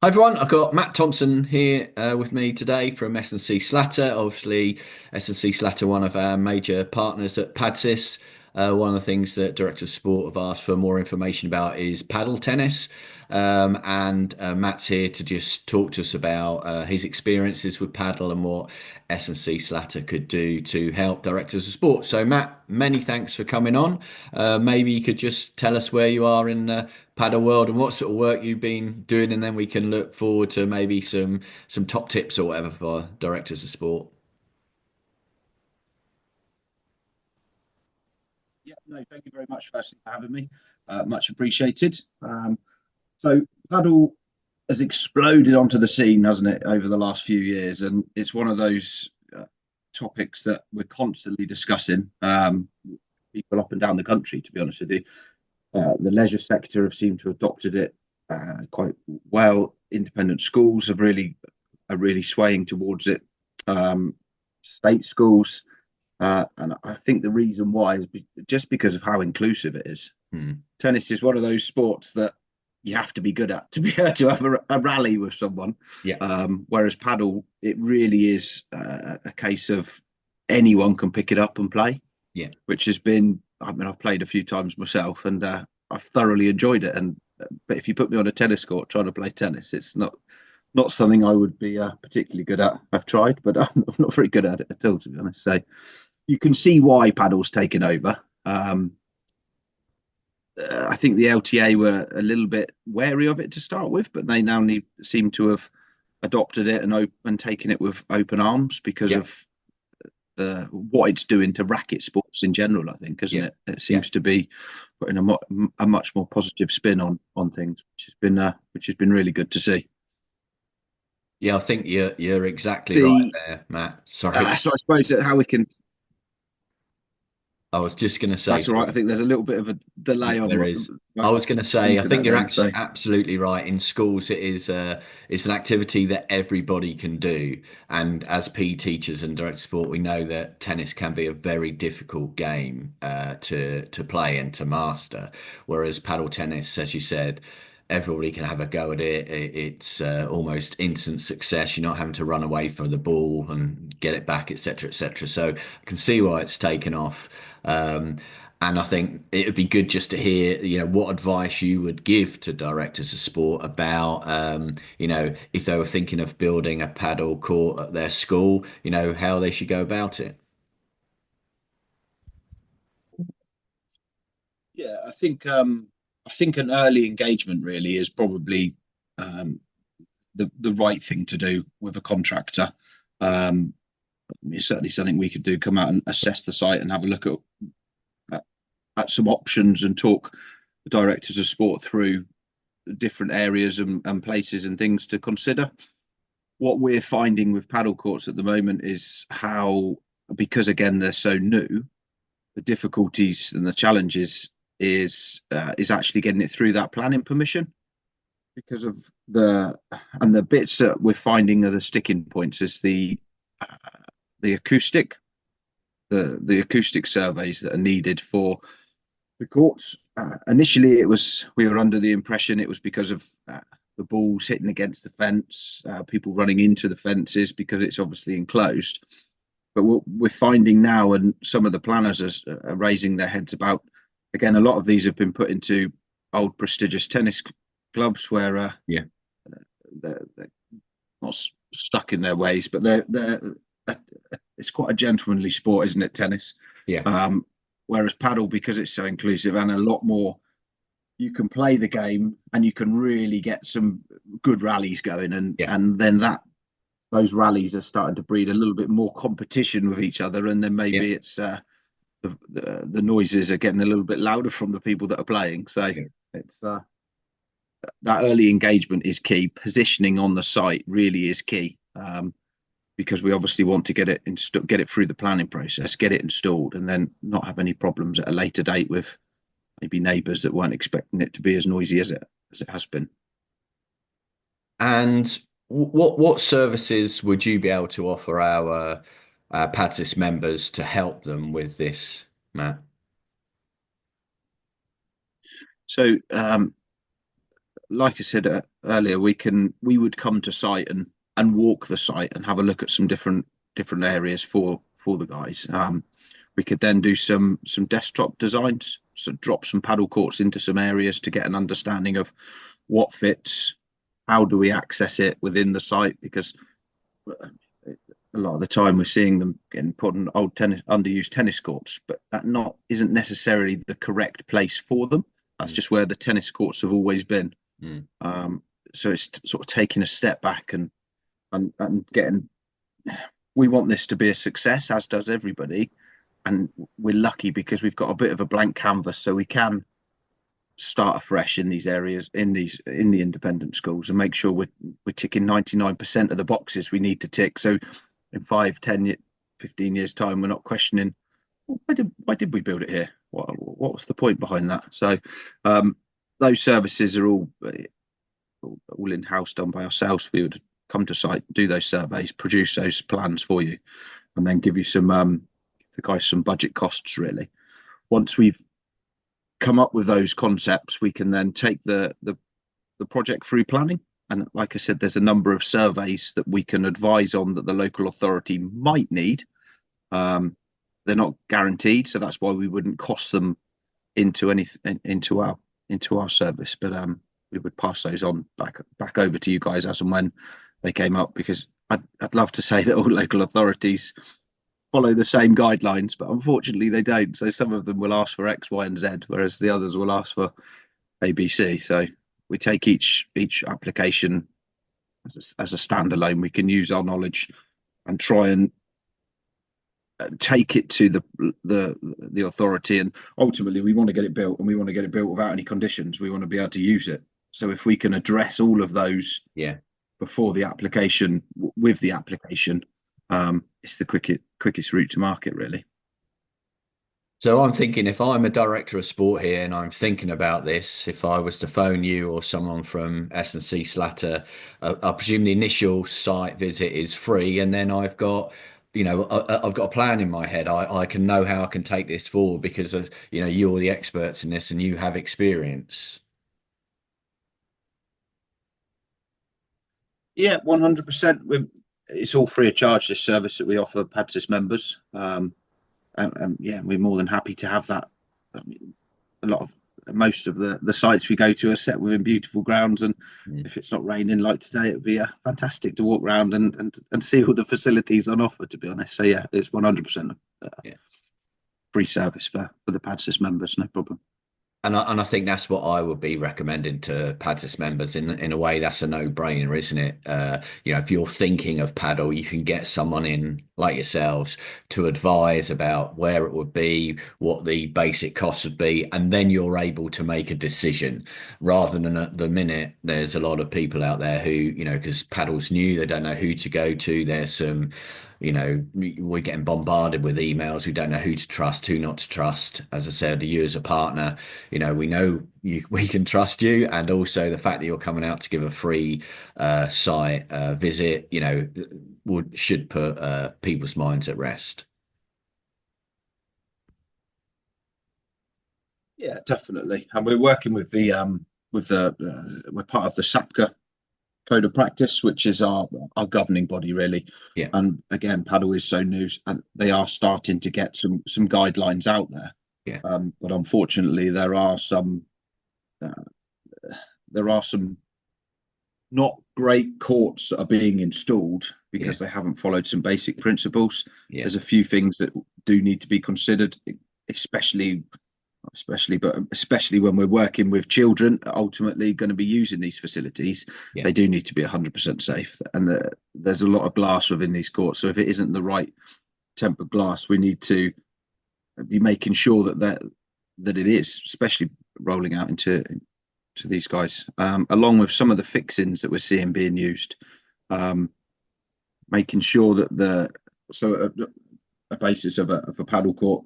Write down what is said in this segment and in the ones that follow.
Hi everyone, I've got Matt Thompson here with me today from S&C Slatter. Obviously, S&C Slatter, one of our major partners at PADSIS. One of the things that Director of Sport have asked for more information about is paddle tennis. And Matt's here to just talk to us about his experiences with paddle and what S&C Slatter could do to help Directors of Sport. So, Matt, many thanks for coming on. Maybe you could just tell us where you are in paddle world and what sort of work you've been doing, and then we can look forward to maybe some top tips or whatever for directors of sport. Yeah, no, thank you very much firstly for having me. Much appreciated. So paddle has exploded onto the scene, hasn't it, over the last few years, and it's one of those topics that we're constantly discussing. People up and down the country, to be honest with you, the leisure sector have seemed to have adopted it quite well. Independent schools have really are really swaying towards it. Um, State schools. And I think the reason why is just because of how inclusive it is. Hmm. Tennis is one of those sports that you have to be good at to be able to have a rally with someone. Yeah, Whereas paddle, it really is a case of anyone can pick it up and play, yeah, which has been, I mean, I've played a few times myself and I've thoroughly enjoyed it. And but if you put me on a tennis court trying to play tennis, it's not something I would be particularly good at. I've tried, but I'm not very good at it at all, to be honest. So you can see why paddle's taken over. I think the LTA were a little bit wary of it to start with, but they now seem to have adopted it and taken it with open arms because yeah, of the what it's doing to racket sports in general. I think, isn't yeah, it? It yeah, seems to be putting a much more positive spin on things, which has been really good to see. yeah. I think you're exactly right The there, Matt. Sorry, so I suppose that how we can. I was just going to say, That's all right. sorry. I think there's a little bit of a Yeah, delay on there is. I was going to my say, I think internet you're then. So absolutely right. In schools, it's an activity that everybody can do. And as PE teachers and direct sport, we know that tennis can be a very difficult game to play and to master. Whereas paddle tennis, as you said, everybody can have a go at it. It's almost instant success. You're not having to run away from the ball and get it back, etc., etc. So I can see why it's taken off. And I think it would be good just to hear, what advice you would give to directors of sport about, if they were thinking of building a paddle court at their school, how they should go about it. yeah, I think an early engagement really is probably um, the right thing to do with a contractor. Um, it's certainly something we could do. Come out and assess the site and have a look at, at some options and talk the directors of sport through different areas and places and things to consider. What we're finding with paddle courts at the moment is how, because again they're so new, the difficulties and the challenges is actually getting it through that planning permission because of the bits that we're finding are the sticking points is the acoustic the acoustic surveys that are needed for the courts. Initially, it was we were under the impression it was because of the balls hitting against the fence, people running into the fences because it's obviously enclosed. But what we're finding now, and some of the planners are raising their heads about, again, a lot of these have been put into old prestigious tennis clubs where Yeah, they're not stuck in their ways, but they're it's quite a gentlemanly sport, isn't it? Tennis. yeah, Um, Whereas paddle, because it's so inclusive and a lot more, you can play the game and you can really get some good rallies going, yeah, and then that those rallies are starting to breed a little bit more competition with each other, and then yeah, maybe it's the noises are getting a little bit louder from the people that are playing. So yeah. it's that early engagement is key. Positioning on the site really is key. Because we obviously want to get it through the planning process, get it installed, and then not have any problems at a later date with maybe neighbours that weren't expecting it to be as noisy as it has been. And what services would you be able to offer our PADSIS members to help them with this, Matt? So like I said earlier, we would come to site and walk the site and have a look at some different areas for the guys. We could then do some desktop designs, so drop some paddle courts into some areas to get an understanding of what fits, how do we access it within the site, because a lot of the time we're seeing them getting put on old tennis underused tennis courts, but that not isn't necessarily the correct place for them. That's Mm, just where the tennis courts have always been. mm. um, so it's sort of taking a step back and getting, we want this to be a success, as does everybody, and we're lucky because we've got a bit of a blank canvas, so we can start afresh in these areas, in the independent schools, and make sure we're ticking 99% of the boxes we need to tick. So in 5, 10, 15 years time, we're not questioning, "Well, why did we build it here? What was the point behind that?" So um, those services are all in house, done by ourselves. We would come to site, do those surveys, produce those plans for you, and then give you the guys some budget costs really. Once we've come up with those concepts, we can then take the project through planning. And like I said, there's a number of surveys that we can advise on that the local authority might need. Um, they're not guaranteed, so that's why we wouldn't cost them into anything into our service. But we would pass those on back over to you guys as and when they came up, because I'd love to say that all local authorities follow the same guidelines, but unfortunately they don't. So some of them will ask for X, Y, and Z, whereas the others will ask for ABC. So we take each application as a standalone. We can use our knowledge and try and take it to the authority, and ultimately we want to get it built, and we want to get it built without any conditions. We want to be able to use it. So if we can address all of those Yeah. before the application, with the application, it's the quickest route to market really. So I'm thinking if I'm a director of sport here and I'm thinking about this, if I was to phone you or someone from S&C Slatter, I presume the initial site visit is free, and then I've got a plan in my head. I can know how I can take this forward because you're the experts in this and you have experience. Yeah, 100%. It's all free of charge, this service that we offer PADSIS members. And yeah, we're more than happy to have that. I mean, a lot of most of the sites we go to are set within beautiful grounds, and Mm. if it's not raining like today, it would be fantastic to walk around and see all the facilities on offer. To be honest, so yeah, it's 100% Yeah. free service for the PADSIS members, no problem. And I think that's what I would be recommending to Padis members. In a way, that's a no-brainer, isn't it? If you're thinking of paddle, you can get someone in like yourselves to advise about where it would be, what the basic costs would be, and then you're able to make a decision. Rather than at the minute, there's a lot of people out there who, because paddle's new, they don't know who to go to. There's some we're getting bombarded with emails. We don't know who to trust, who not to trust. As I said, you as a partner, we know we can trust you, and also the fact that you're coming out to give a free site visit, should put people's minds at rest. Yeah, definitely. And we're working with the we're part of the SAPCA Code of Practice, which is our governing body really. Yeah, And again, paddle is so new, and they are starting to get some guidelines out there. yeah, But unfortunately, uh, there are some not great courts that are being installed yeah, because they haven't followed some basic principles. yeah, There's a few things that do need to be considered, especially especially when we're working with children ultimately going to be using these facilities. yeah. They do need to be 100% safe, and there's a lot of glass within these courts, so if it isn't the right tempered glass, we need to be making sure that it is, especially rolling out into to these guys, along with some of the fixings that we're seeing being used, um, making sure that a basis of a paddle court,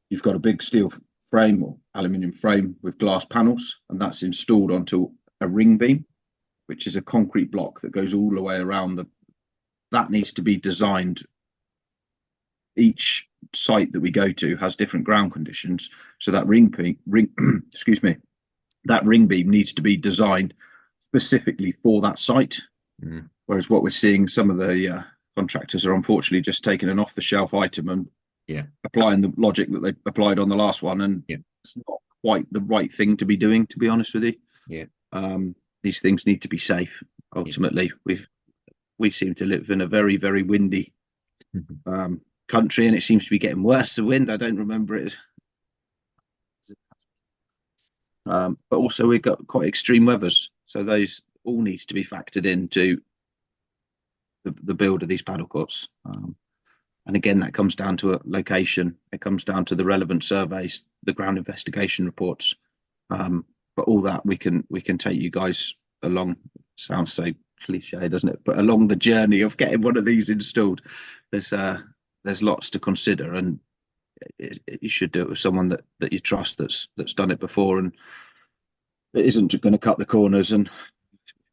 you've got a big steel frame or aluminium frame with glass panels, and that's installed onto a ring beam, which is a concrete block that goes all the way around that needs to be designed. Each site that we go to has different ground conditions, so that ring excuse me, that ring beam needs to be designed specifically for that site. Mm. Whereas what we're seeing, some of the contractors are unfortunately just taking an off-the-shelf item and Yeah. applying the logic that they applied on the last one, and Yeah. it's not quite the right thing to be doing, to be honest with you. Yeah. These things need to be safe. Yeah. Ultimately, we seem to live in a very, very windy Mhm. country, and it seems to be getting worse. The wind, I don't remember it, but also we've got quite extreme weathers, so those all needs to be factored into the build of these paddle courts. And again, that comes down to a location. It comes down to the relevant surveys, the ground investigation reports. But all that we can take you guys along. Sounds so cliche, doesn't it? But along the journey of getting one of these installed, there's lots to consider, and you should do it with someone that you trust that's done it before, and it isn't going to cut the corners. And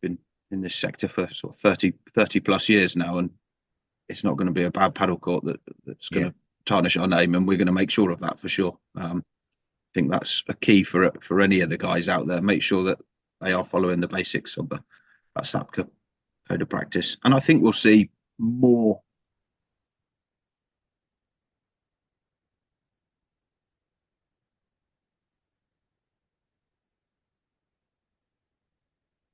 been in this sector for sort of 30 plus years now, and it's not going to be a bad paddle court that's going Yeah. to tarnish our name, and we're going to make sure of that for sure. I think that's a key for any of the guys out there. Make sure that they are following the basics of the that SAP code of practice, and I think we'll see more